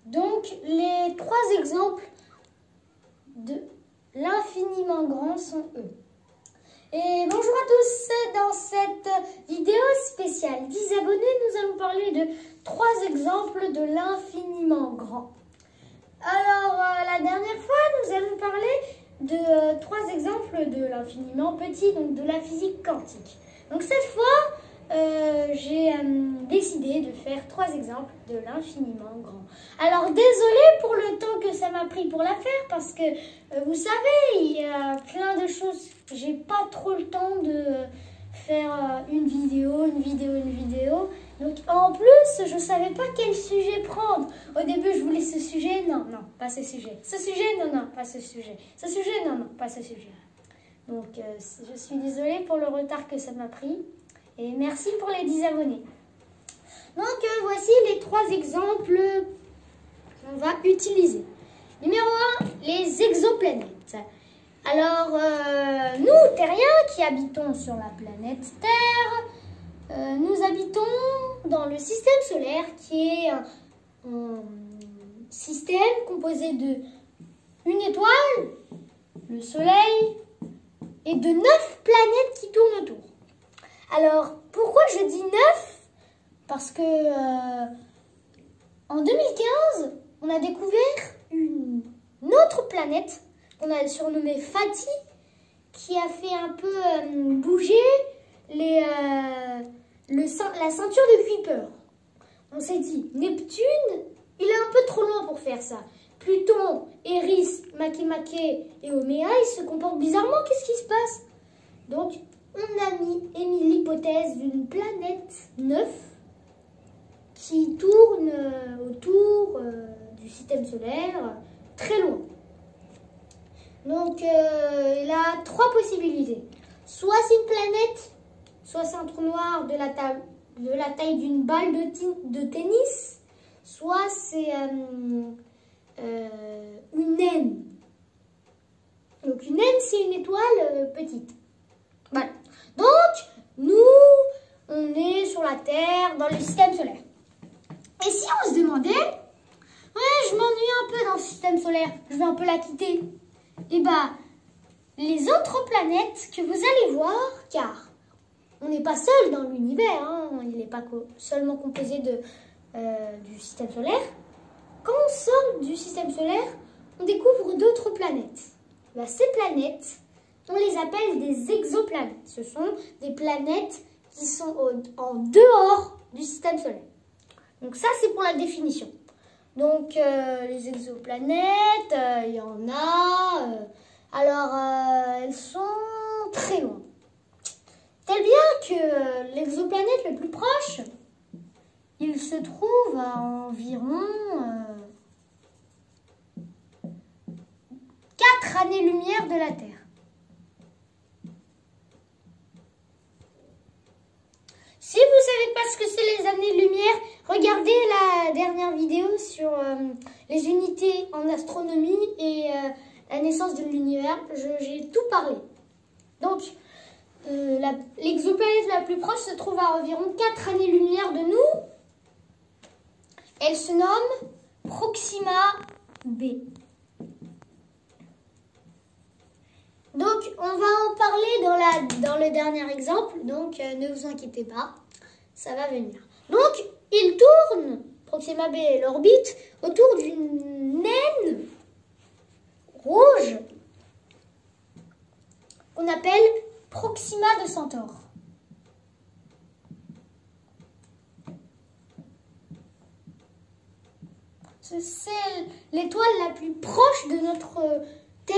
Donc, les 3 exemples de l'infiniment grand sont eux. Et bonjour à tous, dans cette vidéo spéciale 10 abonnés, nous allons parler de 3 exemples de l'infiniment grand. Alors, la dernière fois, nous allons parler de 3 exemples de l'infiniment petit, donc de la physique quantique. Donc cette fois, j'ai décidé de faire 3 exemples de l'infiniment grand. Alors désolée pour le temps que ça m'a pris pour la faire, parce que vous savez, il y a plein de choses, j'ai pas trop le temps de faire une vidéo. Donc en plus, je savais pas quel sujet prendre. Au début, je voulais ce sujet, non, pas ce sujet. Ce sujet, non, pas ce sujet. Ce sujet, non, pas ce sujet. Donc je suis désolée pour le retard que ça m'a pris. Et merci pour les 10 abonnés. Donc voici les 3 exemples qu'on va utiliser. Numéro 1, les exoplanètes. Alors, nous, terriens, qui habitons sur la planète Terre, nous habitons dans le système solaire qui est un système composé de une étoile, le Soleil, et de 9 planètes qui tournent autour. Alors, pourquoi je dis 9? Parce que en 2015, on a découvert une autre planète qu'on a surnommée Fatih, qui a fait un peu bouger la ceinture de Kuiper. On s'est dit, Neptune, il est un peu trop loin pour faire ça. Pluton, Eris, Makemake et Oméa, ils se comportent bizarrement. Qu'est-ce qui se passe? Donc, on a émis l'hypothèse d'une planète 9 qui tourne autour du système solaire très loin. Donc, il a 3 possibilités. Soit c'est une planète, soit c'est un trou noir de la taille d'une balle de tennis, soit c'est une naine. Donc, une naine, c'est une étoile petite. Voilà. Donc, nous, on est sur la Terre, dans le système solaire. Et si on se demandait, ouais, je m'ennuie un peu dans le système solaire, je vais un peu la quitter. Et bah, les autres planètes que vous allez voir, car on n'est pas seul dans l'univers, hein, il n'est pas seulement composé du système solaire. Quand on sort du système solaire, on découvre d'autres planètes. Bah, ces planètes, on les appelle des exoplanètes. Ce sont des planètes qui sont en dehors du système solaire. Donc ça, c'est pour la définition. Donc les exoplanètes, il y en a. Alors, elles sont très loin. Tel bien que l'exoplanète le plus proche, il se trouve à environ 4 années-lumière de la Terre. Si vous ne savez pas ce que c'est les années-lumière, regardez la dernière vidéo sur les unités en astronomie et la naissance de l'univers. J'ai tout parlé. Donc, l'exoplanète la plus proche se trouve à environ 4 années-lumière de nous. Elle se nomme Proxima b. Donc, on va en parler dans le dernier exemple, donc ne vous inquiétez pas, ça va venir. Donc, il tourne, Proxima b et l'orbite, autour d'une naine rouge qu'on appelle Proxima de Centaure. C'est l'étoile la plus proche de notre Terre,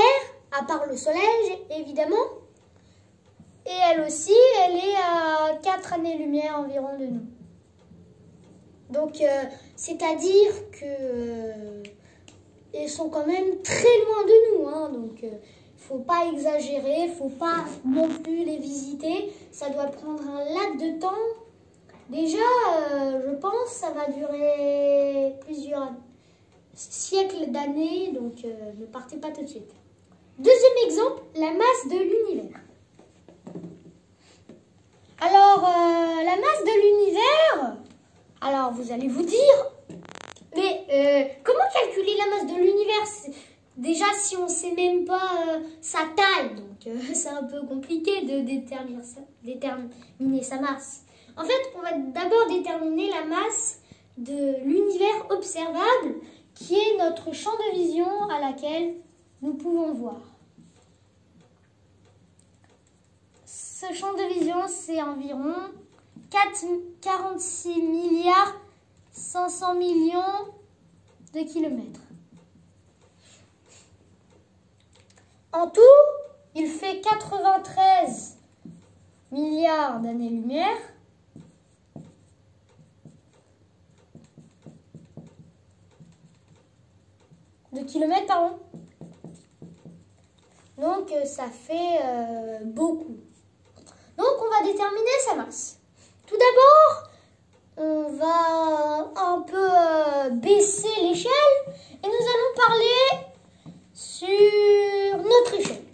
à part le Soleil, évidemment. Et elle aussi, elle est à 4 années-lumière environ de nous. Donc, c'est-à-dire que elles sont quand même très loin de nous. Hein, donc, il ne faut pas exagérer, il ne faut pas non plus les visiter. Ça doit prendre un laps de temps. Déjà, je pense que ça va durer plusieurs siècles d'années. Donc, ne partez pas tout de suite. Deuxième exemple, la masse de l'univers. Alors, la masse de l'univers, alors vous allez vous dire, mais comment calculer la masse de l'univers? Déjà, si on ne sait même pas sa taille, donc c'est un peu compliqué de déterminer sa masse. En fait, on va d'abord déterminer la masse de l'univers observable, qui est notre champ de vision à laquelle nous pouvons voir. Ce champ de vision, c'est environ 46 milliards 500 millions de kilomètres. En tout, il fait 93 milliards d'années-lumière. De kilomètres, pardon. Donc, ça fait beaucoup. Donc, on va déterminer sa masse. Tout d'abord, on va un peu baisser l'échelle et nous allons parler sur notre échelle.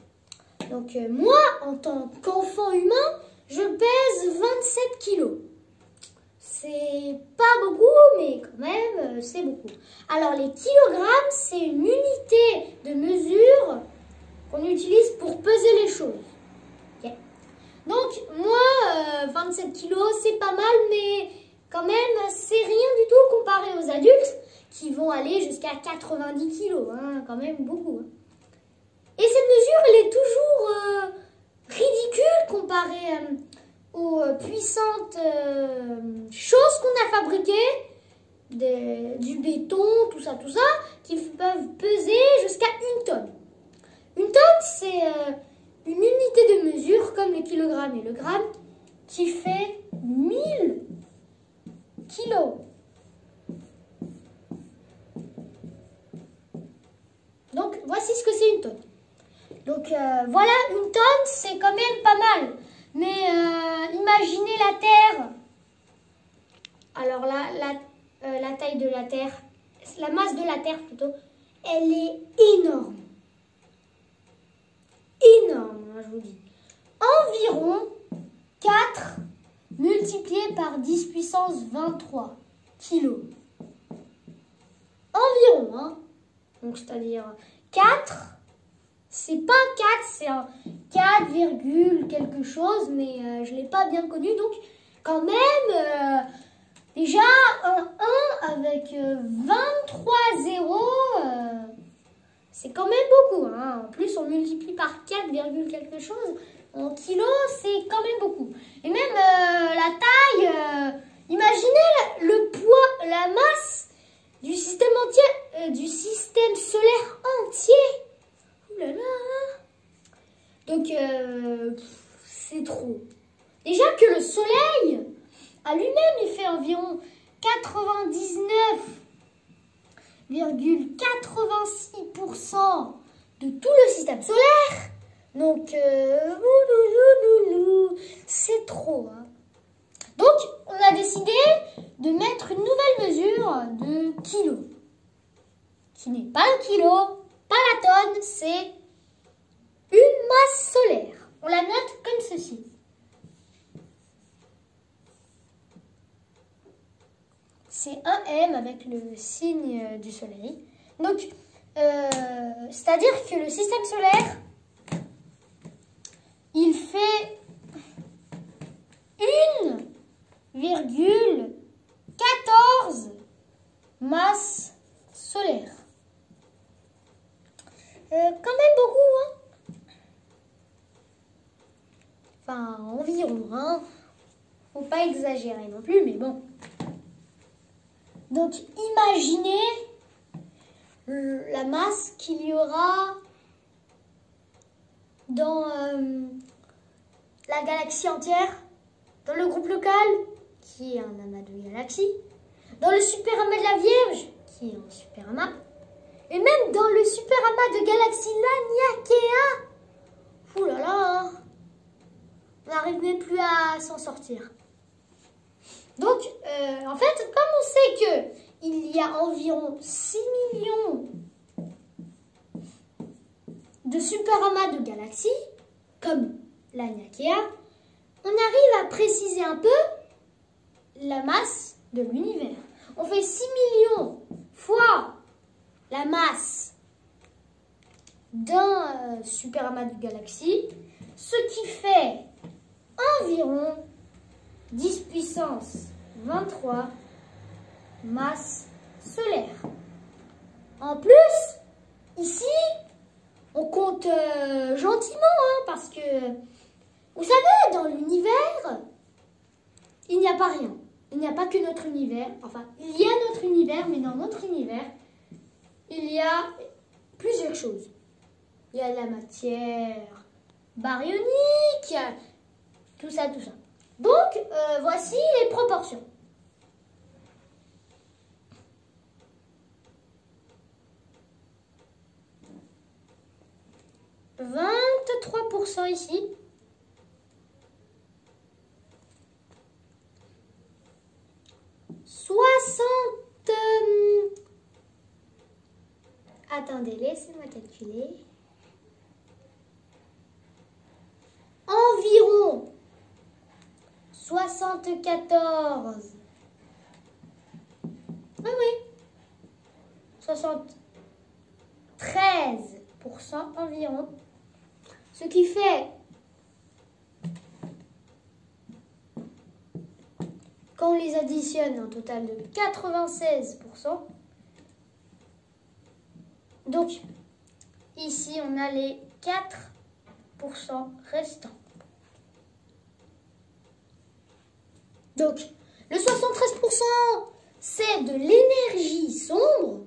Donc, moi, en tant qu'enfant humain, je pèse 27 kilos. C'est pas beaucoup, mais quand même, c'est beaucoup. Alors, les kilogrammes, c'est une unité de mesure qu'on utilise pour peser les choses. Okay. Donc, moi, 27 kilos, c'est pas mal, mais quand même, c'est rien du tout comparé aux adultes qui vont aller jusqu'à 90 kilos. Hein, quand même, beaucoup. Hein. Et cette mesure, elle est toujours ridicule comparée aux puissantes choses qu'on a fabriquées, du béton, tout ça, qui peuvent peser jusqu'à 1 tonne. 1 tonne, c'est une unité de mesure, comme le kilogramme et le gramme, qui fait 1000 kilos. Donc, voici ce que c'est 1 tonne. Donc, voilà, 1 tonne, c'est quand même pas mal. Mais imaginez la Terre. Alors là, la taille de la Terre, la masse de la Terre plutôt, elle est énorme. Énorme, hein, je vous dis. Environ 4 multiplié par 10 puissance 23 kilos. Environ, hein. Donc, c'est-à-dire 4, c'est pas 4, c'est un 4, quelque chose, mais je ne l'ai pas bien connu. Donc, quand même, déjà, un 1 avec 23 zéros, c'est quand même beaucoup. Hein. En plus, on multiplie par 4, quelque chose. En kilos, c'est quand même beaucoup. Et même la taille, imaginez le poids, la masse du système entier, du système solaire entier. Ouh là là. Donc, c'est trop. Déjà que le soleil, à lui-même, il fait environ 99,86% de tout le système solaire. Donc, c'est trop. Hein. Donc, on a décidé de mettre une nouvelle mesure de kilo. Qui n'est pas un kilo, pas la tonne, c'est une masse solaire. On la note comme ceci. C'est un M avec le signe du soleil. Donc, c'est-à-dire que le système solaire, il fait 1,14 masse solaire. Quand même beaucoup, hein. Enfin, environ, hein. Faut pas exagérer non plus, mais bon. Donc, imaginez la masse qu'il y aura dans la galaxie entière, dans le groupe local, qui est un amas de galaxies, dans le super amas de la Vierge, qui est un super amas, et même dans le super amas de galaxies Laniakea. Ouh là là, on n'arrive même plus à s'en sortir. Donc, en fait, comme on sait qu'il y a environ 6 millions de super amas de galaxies, comme Laniakea, on arrive à préciser un peu la masse de l'univers. On fait 6 millions fois la masse d'un super amas de galaxies, ce qui fait environ 10 puissance 23 masses solaires. En plus, ici, on compte gentiment, parce que, vous savez, dans l'univers, il n'y a pas rien. Il n'y a pas que notre univers. Enfin, il y a notre univers, mais dans notre univers, il y a plusieurs choses. Il y a la matière baryonique, tout ça, tout ça. Donc, voici les proportions. « 23% ici. » Attendez, laissez-moi calculer. Environ 74. Oui, oui. 73% environ. Ce qui fait, quand on les additionne, un total de 96%. Donc, ici, on a les 4% restants. Donc, le 73%, c'est de l'énergie sombre,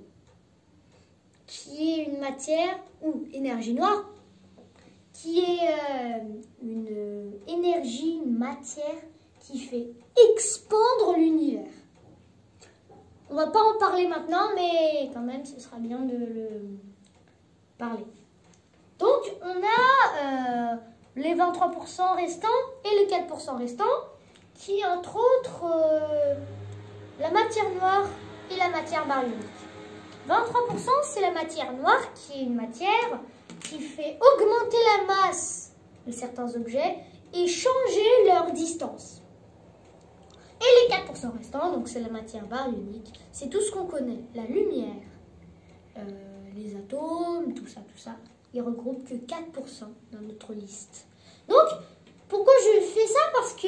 qui est une matière, ou énergie noire, qui est une énergie, une matière qui fait expandre l'univers. On va pas en parler maintenant, mais quand même, ce sera bien de le parler. Donc, on a les 23% restants et les 4% restants, qui, entre autres, la matière noire et la matière baryonique. 23%, c'est la matière noire, qui est une matière qui fait augmenter la masse de certains objets et changer leur distance. Et les 4% restants, donc c'est la matière baryonique, c'est tout ce qu'on connaît. La lumière, les atomes, tout ça. Ils regroupent que 4% dans notre liste. Donc, pourquoi je fais ça? Parce que,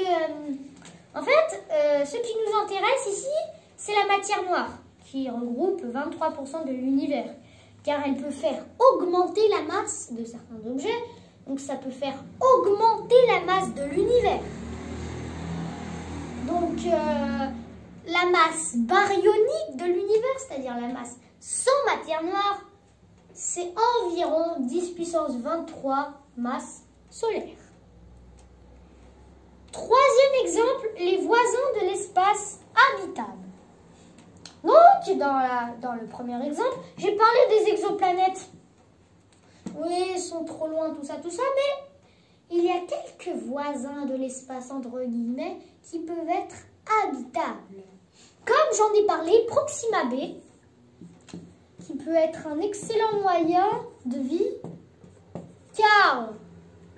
en fait, ce qui nous intéresse ici, c'est la matière noire, qui regroupe 23% de l'univers. Car elle peut faire augmenter la masse de certains objets. Donc, ça peut faire augmenter la masse de l'univers. Donc, la masse baryonique de l'univers, c'est-à-dire la masse sans matière noire, c'est environ 10 puissance 23 masses solaires. Troisième exemple, les voisins de l'espace habitable. Donc, dans le premier exemple, j'ai parlé des exoplanètes. Oui, ils sont trop loin, tout ça, mais il y a quelques voisins de l'espace, entre guillemets, qui peuvent être habitables. Comme j'en ai parlé, Proxima b, qui peut être un excellent moyen de vie, car,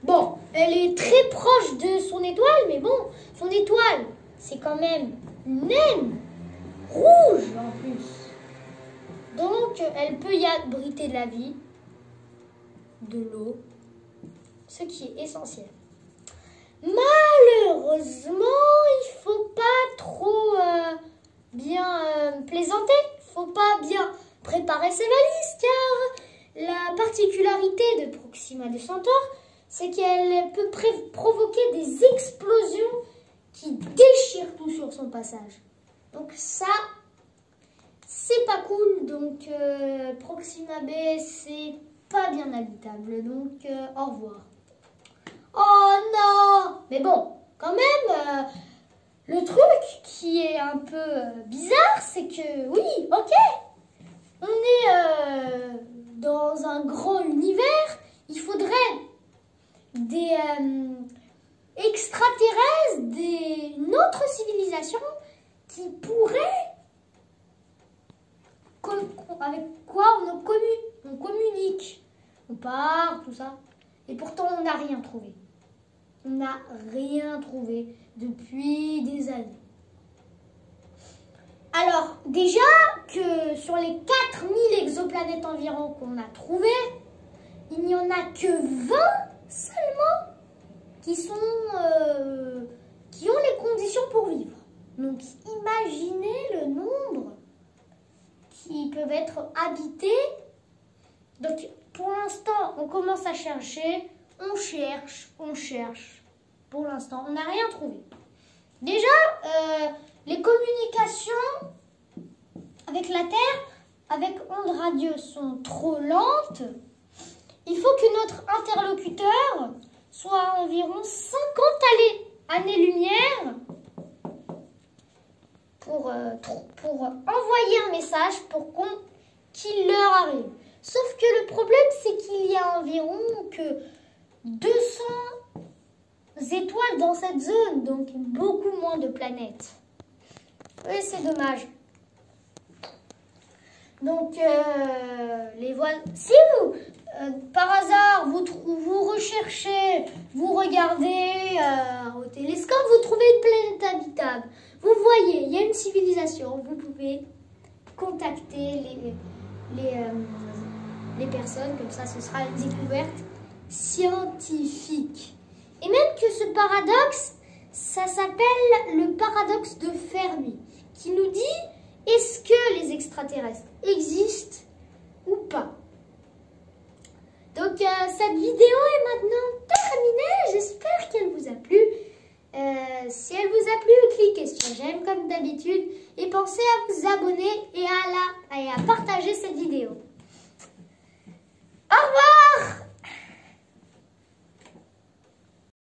bon, elle est très proche de son étoile, mais bon, son étoile, c'est quand même une naine rouge en plus. Donc, elle peut y abriter de la vie, de l'eau, ce qui est essentiel. Malheureusement, il ne faut pas trop bien plaisanter, il ne faut pas bien préparer ses valises, car la particularité de Proxima de Centaure, c'est qu'elle peut provoquer des explosions qui déchirent tout sur son passage. Donc ça, c'est pas cool. Donc Proxima b, c'est pas bien habitable. Donc au revoir. Oh non! Mais bon, quand même, le truc qui est un peu bizarre, c'est que oui, ok, on est dans un grand univers, il faudrait des extraterrestres, une autre civilisation qui pourrait, avec quoi on communique, on parle, tout ça, et pourtant on n'a rien trouvé. On n'a rien trouvé depuis des années. Alors, déjà que sur les 4000 exoplanètes environ qu'on a trouvées, il n'y en a que 20 seulement qui ont les conditions pour vivre. Donc imaginez le nombre qui peuvent être habités. Donc pour l'instant, on commence à chercher, on cherche. Pour l'instant, on n'a rien trouvé. Déjà, les communications avec la Terre, avec ondes radio, sont trop lentes. Il faut que notre interlocuteur soit à environ 50 années-lumière pour envoyer un message pour qu'il leur arrive. Sauf que le problème, c'est qu'il y a environ que 200 étoiles dans cette zone, donc beaucoup moins de planètes. Oui, c'est dommage. Donc, si vous, par hasard, vous recherchez, vous regardez au télescope, vous trouvez une planète habitable, vous voyez, il y a une civilisation, vous pouvez contacter les personnes, comme ça, ce sera une découverte scientifique. Et même que ce paradoxe, ça s'appelle le paradoxe de Fermi, qui nous dit, est-ce que les extraterrestres existent ou pas? Donc cette vidéo est maintenant terminée, j'espère qu'elle vous a plu. Si elle vous a plu, cliquez sur j'aime comme d'habitude et pensez à vous abonner et à partager cette vidéo. Au revoir!